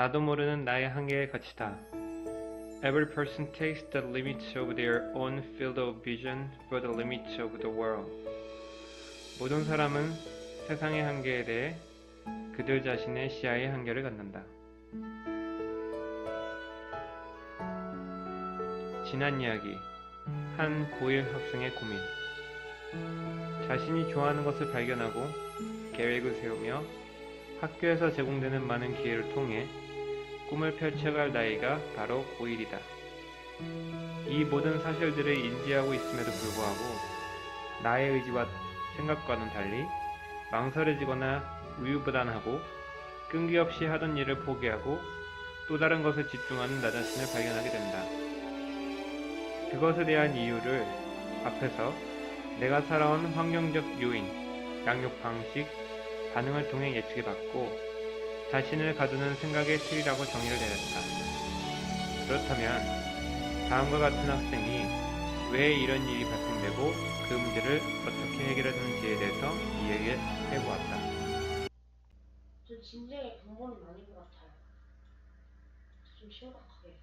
나도 모르는 나의 한계의 가치다. Every person takes the limits of their own field of vision for the limits of the world. 모든 사람은 세상의 한계에 대해 그들 자신의 시야의 한계를 갖는다. 지난 이야기. 한 고1 학생의 고민. 자신이 좋아하는 것을 발견하고 계획을 세우며 학교에서 제공되는 많은 기회를 통해 꿈을 펼쳐갈 나이가 바로 고1이다. 이 모든 사실들을 인지하고 있음에도 불구하고 나의 의지와 생각과는 달리 망설여지거나 우유부단하고 끈기 없이 하던 일을 포기하고 또 다른 것에 집중하는 나 자신을 발견하게 된다. 그것에 대한 이유를 앞에서 내가 살아온 환경적 요인, 양육 방식, 반응을 통해 예측해봤고 자신을 가두는 생각의 틀이라고 정의를 내렸다. 그렇다면 다음과 같은 학생이 왜 이런 일이 발생되고 그 문제를 어떻게 해결하는지에 대해서 이야기해보았다. 전 진작에 근본은 아닌 것 같아요. 좀 심각하게.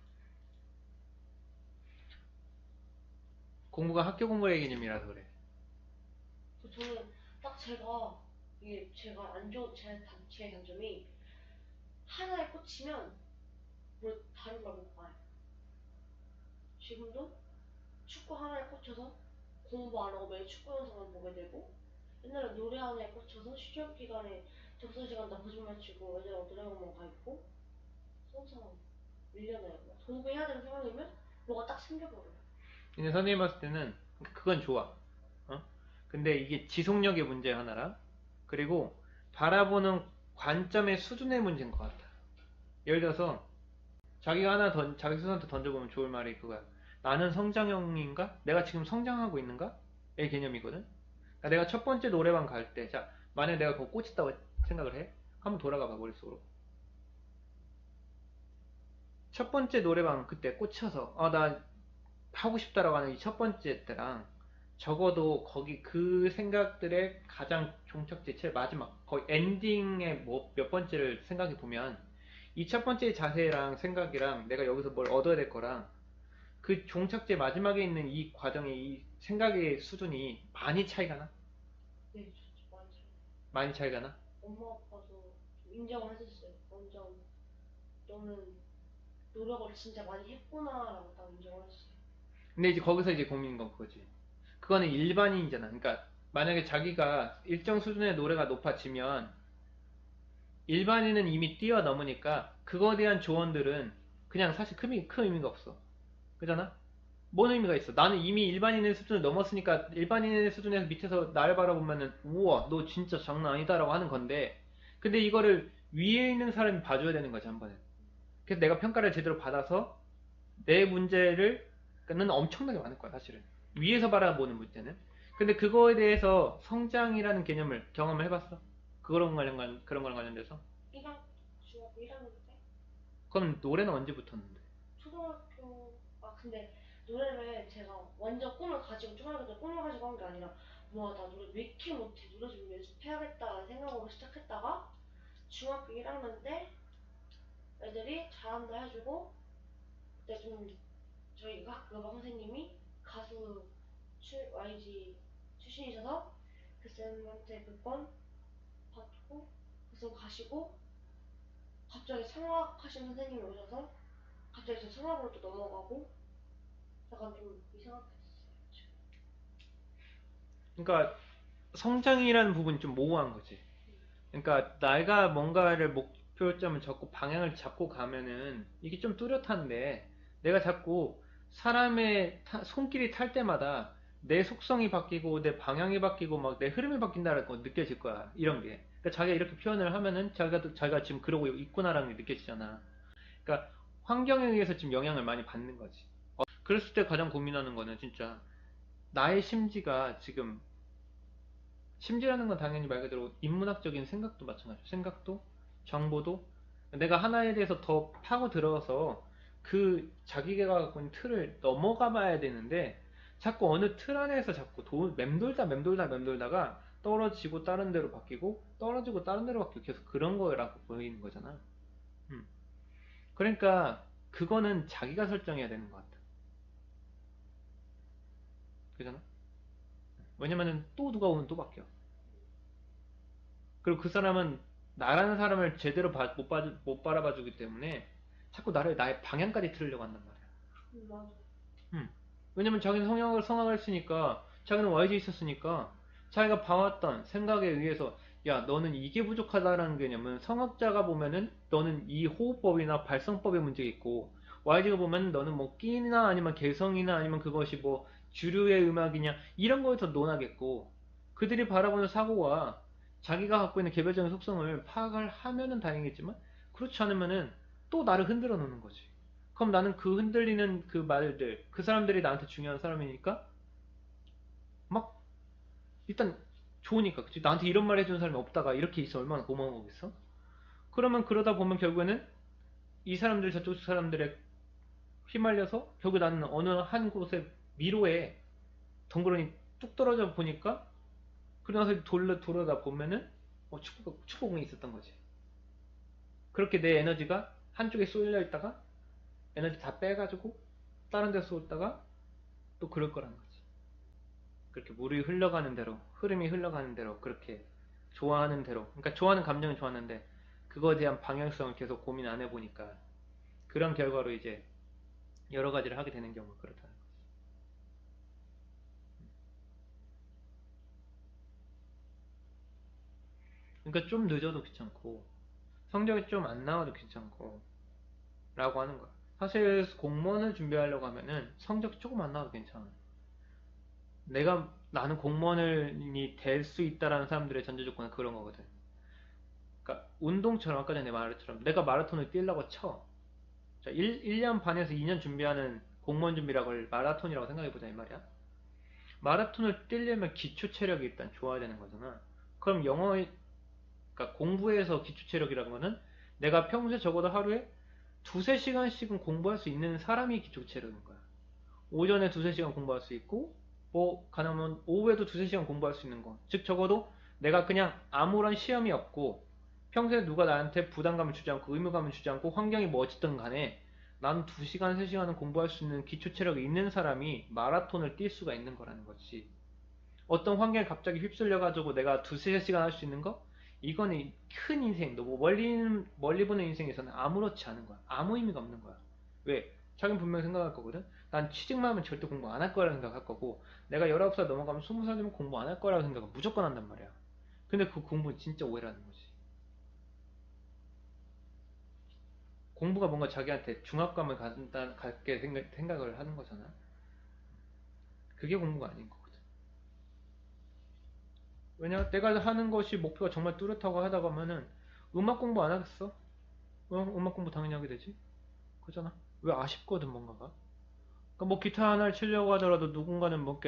공부가 학교 공부의 개념이라서 그래. 저는 딱 이게 제가 안 좋은 제 단점이 하나에 꽂히면 뭐 다른 걸 못 봐요. 지금도 축구 하나에 꽂혀서 공부 안 하고 매일 축구 영상만 보게 되고, 옛날에 노래 하나에 꽂혀서 시험 기간에 접수 시간 다 거짓말 치고 애들하고 노래방만 가 있고 항상 밀려나요. 공부해야 되는 상황이면 뭐가 딱 생겨버려요. 근데 선생님 봤을 때는 그건 좋아. 근데 이게 지속력의 문제 하나라. 그리고 바라보는 관점의 수준의 문제인 것 같아. 예를 들어서 자기가 자기 스스로한테 던져보면 좋을 말이 그거야. 나는 성장형인가? 내가 지금 성장하고 있는가? 의 개념이거든. 그러니까 내가 첫 번째 노래방 갈 때, 자, 만약에 내가 그거 꽂혔다고 생각을 해? 한번 돌아가 봐, 머릿속으로. 첫 번째 노래방 그때 꽂혀서, 나 하고 싶다라고 하는 이 첫 번째 때랑 적어도 거기 그 생각들의 가장 종착지, 제일 마지막, 거의 엔딩의 뭐 몇 번째를 생각해 보면 이 첫 번째 자세랑 생각이랑 내가 여기서 뭘 얻어야 될 거랑 그 종착지 마지막에 있는 이 과정의 이 생각의 수준이 많이 차이가 나? 네, 진짜 많이 잘. 많이 차이가 나? 엄마 아빠도 좀 인정을 해줬어요. 완전 너는 노력을 진짜 많이 했구나라고 딱 인정을 했어요. 근데 이제 거기서 이제 고민인 건 그거지. 그거는 일반인이잖아. 그러니까 만약에 자기가 일정 수준의 노래가 높아지면 일반인은 이미 뛰어넘으니까 그거에 대한 조언들은 그냥 사실 큰 의미가 없어. 그잖아? 뭔 의미가 있어? 나는 이미 일반인의 수준을 넘었으니까 일반인의 수준에서 밑에서 나를 바라보면은 우와 너 진짜 장난 아니다라고 하는 건데, 근데 이거를 위에 있는 사람이 봐줘야 되는 거지 한 번에. 그래서 내가 평가를 제대로 받아서 내 문제를 는 엄청나게 많을 거야 사실은, 위에서 바라보는 문제는. 근데 그거에 대해서 성장이라는 개념을 경험을 해봤어? 그런 거랑 관련돼서? 1학, 중학교 1학년 때? 그럼 노래는 언제 붙었는데? 근데 노래를 제가 완전 꿈을 가지고, 초등학교 때 꿈을 가지고 한 게 아니라, 와, 나 노래 왜 이렇게 못해? 노래 좀 연습해야겠다는 생각으로 시작했다가, 중학교 1학년 때 애들이 잘한다 해주고, 그때 좀 저희 음악 선생님이 가수 YG 출신이셔서 그 쌤한테 몇 번 받고 그래서 가시고, 갑자기 성악하신 선생님이 오셔서 갑자기 저 성악으로 또 넘어가고, 약간 좀 이상하게 됐어요. 그러니까 성장이라는 부분이 좀 모호한 거지. 그러니까 내가 뭔가를 목표점을 잡고 방향을 잡고 가면은 이게 좀 뚜렷한데, 내가 자꾸 사람의 손길이 탈 때마다 내 속성이 바뀌고 내 방향이 바뀌고 막 내 흐름이 바뀐다는 거 느껴질 거야 이런 게. 그러니까 자기가 이렇게 표현을 하면은 자기가 지금 그러고 있구나라는 게 느껴지잖아. 그러니까 환경에 의해서 지금 영향을 많이 받는 거지. 그랬을 때 가장 고민하는 거는 진짜 나의 심지가 지금, 심지라는 건 당연히 말 그대로 인문학적인 생각도 마찬가지죠. 생각도, 정보도, 내가 하나에 대해서 더 파고 들어서 그 자기가 갖고 있는 틀을 넘어가 봐야 되는데 자꾸 어느 틀 안에서 자꾸 맴돌다가 떨어지고 다른 데로 바뀌고 떨어지고 다른 데로 바뀌고 계속 그런 거라고 보이는 거잖아. 음. 그러니까 그거는 자기가 설정해야 되는 것 같아. 그잖아? 왜냐면은 또 누가 오면 또 바뀌어. 그리고 그 사람은 나라는 사람을 제대로 못 바라봐 주기 때문에 자꾸 나의 방향까지 틀으려고 한단 말이야. 맞아. 음. 왜냐면 자기는 성악을 했으니까, 자기는 YG에 있었으니까, 자기가 봐왔던 생각에 의해서, 야, 너는 이게 부족하다라는 게 뭐냐면, 성악자가 보면은, 너는 이 호흡법이나 발성법에 문제가 있고, YG가 보면 너는 뭐 끼나 아니면 개성이나 아니면 그것이 뭐 주류의 음악이냐, 이런 거에서 논하겠고, 그들이 바라보는 사고가 자기가 갖고 있는 개별적인 속성을 파악을 하면은 다행이겠지만, 그렇지 않으면은 또 나를 흔들어 놓는 거지. 그럼 나는 그 흔들리는 그 말들, 그 사람들이 나한테 중요한 사람이니까 막 일단 좋으니까, 그치? 나한테 이런 말 해주는 사람이 없다가 이렇게 있어 얼마나 고마운 거겠어? 그러면 그러다 보면 결국에는 이 사람들 저쪽 사람들에 휘말려서 결국 나는 어느 한 곳의 미로에 덩그러니 뚝 떨어져 보니까, 그러고 나서 돌아다 보면은 축구공이 있었던 거지. 그렇게 내 에너지가 한쪽에 쏠려 있다가 에너지 다 빼가지고 다른 데 쏠다가 또 그럴 거란 거지. 그렇게 물이 흘러가는 대로, 흐름이 흘러가는 대로, 그렇게 좋아하는 대로, 그러니까 좋아하는 감정은 좋았는데 그거에 대한 방향성을 계속 고민 안 해보니까 그런 결과로 이제 여러 가지를 하게 되는 경우가 그렇다는 거지. 그러니까 좀 늦어도 귀찮고 성적이 좀 안 나와도 귀찮고 라고 하는 거야. 사실 공무원을 준비하려고 하면은 성적이 조금 안 나와도 괜찮아. 나는 공무원이 될 수 있다라는 사람들의 전제 조건은 그런 거거든. 그러니까 운동처럼 아까 전에 말했처럼 내가 마라톤을 뛰려고 쳐. 자, 1년 반에서 2년 준비하는 공무원 준비라고 마라톤이라고 생각해보자 이 말이야. 마라톤을 뛰려면 기초 체력이 일단 좋아야 되는 거잖아. 그럼 그러니까 공부에서 기초 체력이라는 거는 내가 평소에 적어도 하루에 두세 시간씩은 공부할 수 있는 사람이 기초 체력인 거야. 오전에 두세 시간 공부할 수 있고, 뭐 가능하면 오후에도 두세 시간 공부할 수 있는 거. 즉 적어도 내가 그냥 아무런 시험이 없고 평소에 누가 나한테 부담감을 주지 않고 의무감을 주지 않고 환경이 뭐 어쨌든 간에 난 2시간, 3시간은 공부할 수 있는 기초 체력이 있는 사람이 마라톤을 뛸 수가 있는 거라는 거지. 어떤 환경에 갑자기 휩쓸려가지고 내가 두세 시간 할 수 있는 거? 이거는 큰 인생, 너뭐 멀리 보는 인생에서는 아무렇지 않은 거야. 아무 의미가 없는 거야. 왜? 자기는 분명히 생각할 거거든? 난 취직만 하면 절대 공부 안 할 거라고 생각할 거고, 내가 19살 넘어가면 20살 되면 공부 안 할 거라고 생각을 무조건 한단 말이야. 근데 그 공부는 진짜 오해라는 거지. 공부가 뭔가 자기한테 중압감을 갖게 생각을 하는 거잖아. 그게 공부가 아닌 거거든. 왜냐? 내가 하는 것이 목표가 정말 뚜렷하고 하다 보면은 음악 공부 안 하겠어? 음악 공부 당연히 하게 되지. 그잖아. 왜 아쉽거든 뭔가가. 그러니까 뭐 기타 하나를 치려고 하더라도 누군가는 뭐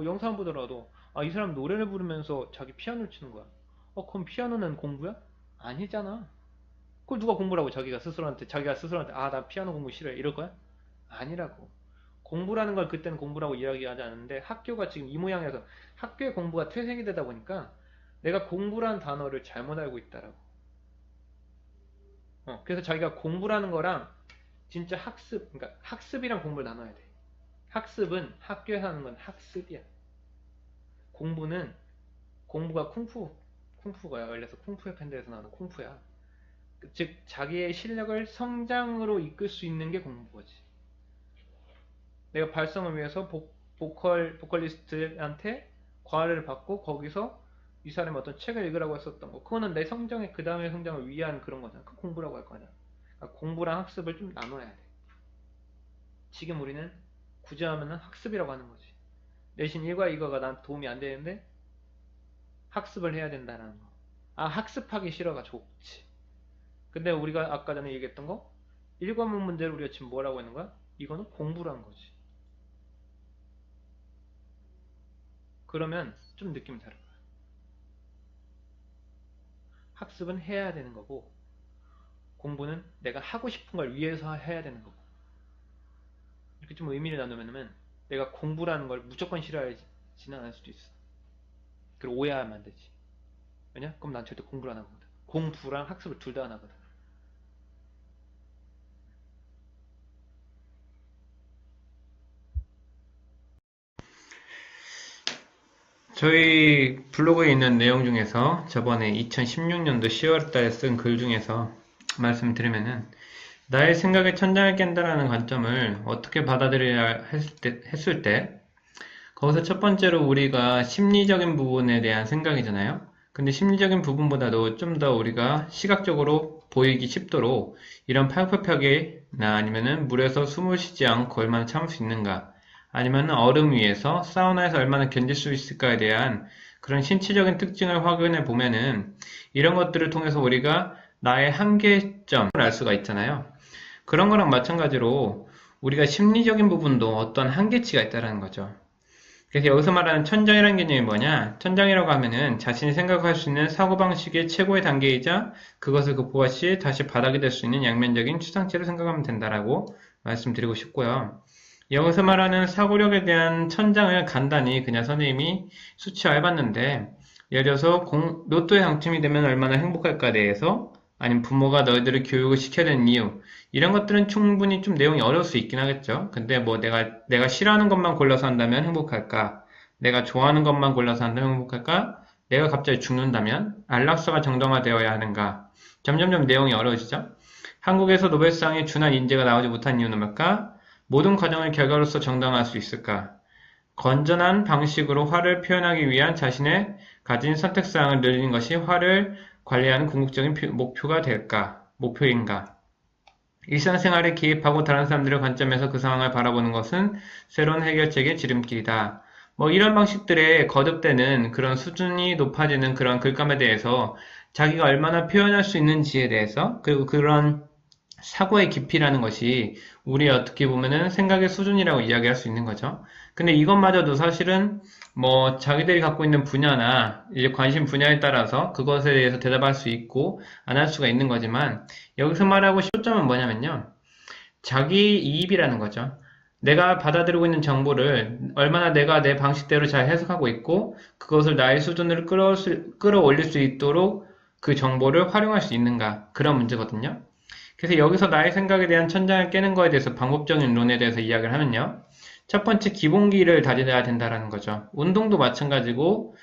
영상 보더라도 이 사람 노래를 부르면서 자기 피아노를 치는 거야. 그럼 피아노는 공부야? 아니잖아. 그걸 누가 공부라고 자기가 스스로한테 나 피아노 공부 싫어해 이럴 거야? 아니라고. 공부라는 걸 그때는 공부라고 이야기하지 않는데 학교가 지금 이 모양에서 학교의 공부가 퇴색이 되다 보니까 내가 공부라는 단어를 잘못 알고 있다라고. 그래서 자기가 공부라는 거랑 진짜 그러니까 학습이랑 공부를 나눠야 돼. 학습은 학교에서 하는 건 학습이야. 공부가 쿵푸가 원래서 쿵푸의 팬들에서 나오는 쿵푸야. 즉 자기의 실력을 성장으로 이끌 수 있는 게 공부거지. 내가 발성을 위해서 보컬리스트한테 과외를 받고 거기서 이 사람이 어떤 책을 읽으라고 했었던 거, 그거는 내 성장의 그 다음의 성장을 위한 그런 거잖아. 그 공부라고 할 거냐. 그러니까 공부랑 학습을 좀 나눠야 돼. 지금 우리는 굳이 하면은 학습이라고 하는 거지. 내신 1과 2과가 나한테 도움이 안 되는데 학습을 해야 된다는 거. 학습하기 싫어가 좋지. 근데 우리가 아까 전에 얘기했던 거 1과목 문제를 우리가 지금 뭐라고 했는 거야? 이거는 공부라는 거지. 그러면 좀 느낌이 다른 거야. 학습은 해야 되는 거고 공부는 내가 하고 싶은 걸 위해서 해야 되는 거고. 이렇게 좀 의미를 나누면 내가 공부라는 걸 무조건 싫어하지는 않을 수도 있어. 그리고 오해하면 안 되지. 왜냐? 그럼 난 절대 공부를 안 하거든. 공부랑 학습을 둘 다 안 하거든. 저희 블로그에 있는 내용 중에서 저번에 2016년도 10월 달에 쓴 글 중에서 말씀드리면은 나의 생각의 천장을 깬다라는 관점을 어떻게 받아들여야 했을 때 거기서 첫 번째로 우리가 심리적인 부분에 대한 생각이잖아요. 근데 심리적인 부분보다도 좀 더 우리가 시각적으로 보이기 쉽도록 이런 팔굽혀펴기나 아니면은 물에서 숨을 쉬지 않고 얼마나 참을 수 있는가, 아니면 얼음 위에서 사우나에서 얼마나 견딜 수 있을까에 대한 그런 신체적인 특징을 확인해 보면은 이런 것들을 통해서 우리가 나의 한계점을 알 수가 있잖아요. 그런 거랑 마찬가지로 우리가 심리적인 부분도 어떤 한계치가 있다는 거죠. 그래서 여기서 말하는 천장이라는 개념이 뭐냐? 천장이라고 하면은 자신이 생각할 수 있는 사고방식의 최고의 단계이자 그것을 극복할 시 다시 바닥이 될 수 있는 양면적인 추상체를 생각하면 된다라고 말씀드리고 싶고요. 여기서 말하는 사고력에 대한 천장을 간단히 그냥 선생님이 수치화해봤는데, 예를 들어서 로또에 당첨이 되면 얼마나 행복할까에 대해서, 아니면 부모가 너희들을 교육을 시켜야 되는 이유, 이런 것들은 충분히 좀 내용이 어려울 수 있긴 하겠죠. 근데 뭐 내가 싫어하는 것만 골라서 한다면 행복할까? 내가 좋아하는 것만 골라서 한다면 행복할까? 내가 갑자기 죽는다면 안락사가 정당화되어야 하는가? 점점점 내용이 어려워지죠. 한국에서 노벨상에 준한 인재가 나오지 못한 이유는 뭘까? 모든 과정을 결과로서 정당화할 수 있을까? 건전한 방식으로 화를 표현하기 위한 자신의 가진 선택사항을 늘리는 것이 화를 관리하는 궁극적인 목표인가? 일상생활에 개입하고 다른 사람들의 관점에서 그 상황을 바라보는 것은 새로운 해결책의 지름길이다. 뭐 이런 방식들에 거듭되는 그런 수준이 높아지는 그런 글감에 대해서 자기가 얼마나 표현할 수 있는지에 대해서, 그리고 그런 사고의 깊이라는 것이 우리 어떻게 보면은 생각의 수준이라고 이야기할 수 있는 거죠. 근데 이것마저도 사실은 뭐 자기들이 갖고 있는 분야나 이제 관심 분야에 따라서 그것에 대해서 대답할 수 있고 안 할 수가 있는 거지만, 여기서 말하고 싶은 초점은 뭐냐면요, 자기 이입이라는 거죠. 내가 받아들이고 있는 정보를 얼마나 내가 내 방식대로 잘 해석하고 있고 그것을 나의 수준으로 끌어올릴 수 있도록 그 정보를 활용할 수 있는가, 그런 문제거든요. 그래서 여기서 나의 생각에 대한 천장을 깨는 거에 대해서 방법적인 론에 대해서 이야기를 하면요, 첫 번째 기본기를 다져야 된다라는 거죠. 운동도 마찬가지고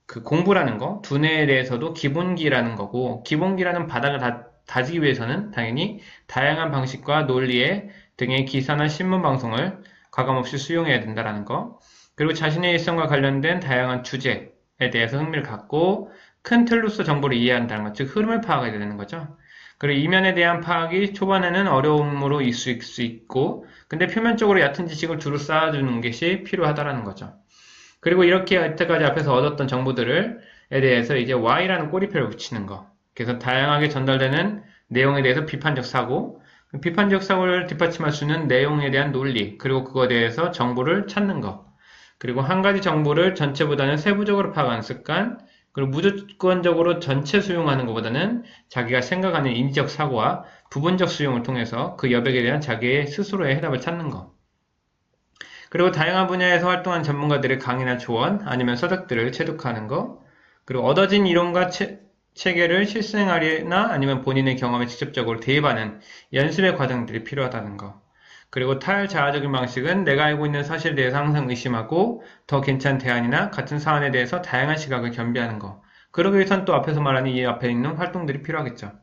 그 공부라는 거, 두뇌에 대해서도 기본기라는 거고, 기본기라는 바닥을 다지기 위해서는 당연히 다양한 방식과 논리의 등의 기사나 신문 방송을 과감없이 수용해야 된다라는 거, 그리고 자신의 일상과 관련된 다양한 주제에 대해서 흥미를 갖고 큰 틀로서 정보를 이해한다는 것, 즉 흐름을 파악해야 되는 거죠. 그리고 이면에 대한 파악이 초반에는 어려움으로 있을 수 있고, 근데 표면적으로 얕은 지식을 두루 쌓아주는 것이 필요하다라는 거죠. 그리고 이렇게 여태까지 앞에서 얻었던 정보들에 대해서 이제 Y라는 꼬리표를 붙이는 거. 그래서 다양하게 전달되는 내용에 대해서 비판적 사고, 비판적 사고를 뒷받침할 수 있는 내용에 대한 논리, 그리고 그거에 대해서 정보를 찾는 거. 그리고 한 가지 정보를 전체보다는 세부적으로 파악하는 습관, 그리고 무조건적으로 전체 수용하는 것보다는 자기가 생각하는 인지적 사고와 부분적 수용을 통해서 그 여백에 대한 자기의 스스로의 해답을 찾는 것. 그리고 다양한 분야에서 활동한 전문가들의 강의나 조언, 아니면 서적들을 체독하는 것. 그리고 얻어진 이론과 체계를 실생활이나 아니면 본인의 경험에 직접적으로 대입하는 연습의 과정들이 필요하다는 것. 그리고 탈자아적인 방식은 내가 알고 있는 사실에 대해서 항상 의심하고 더 괜찮은 대안이나 같은 사안에 대해서 다양한 시각을 겸비하는 것. 그러기 위해선 또 앞에서 말하는 이 앞에 있는 활동들이 필요하겠죠.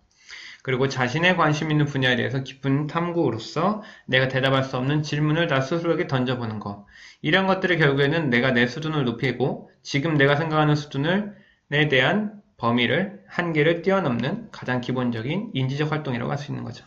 그리고 자신의 관심 있는 분야에 대해서 깊은 탐구로서 내가 대답할 수 없는 질문을 나 스스로에게 던져보는 것. 이런 것들이 결국에는 내가 내 수준을 높이고 지금 내가 생각하는 수준에 대한 범위를, 한계를 뛰어넘는 가장 기본적인 인지적 활동이라고 할 수 있는 거죠.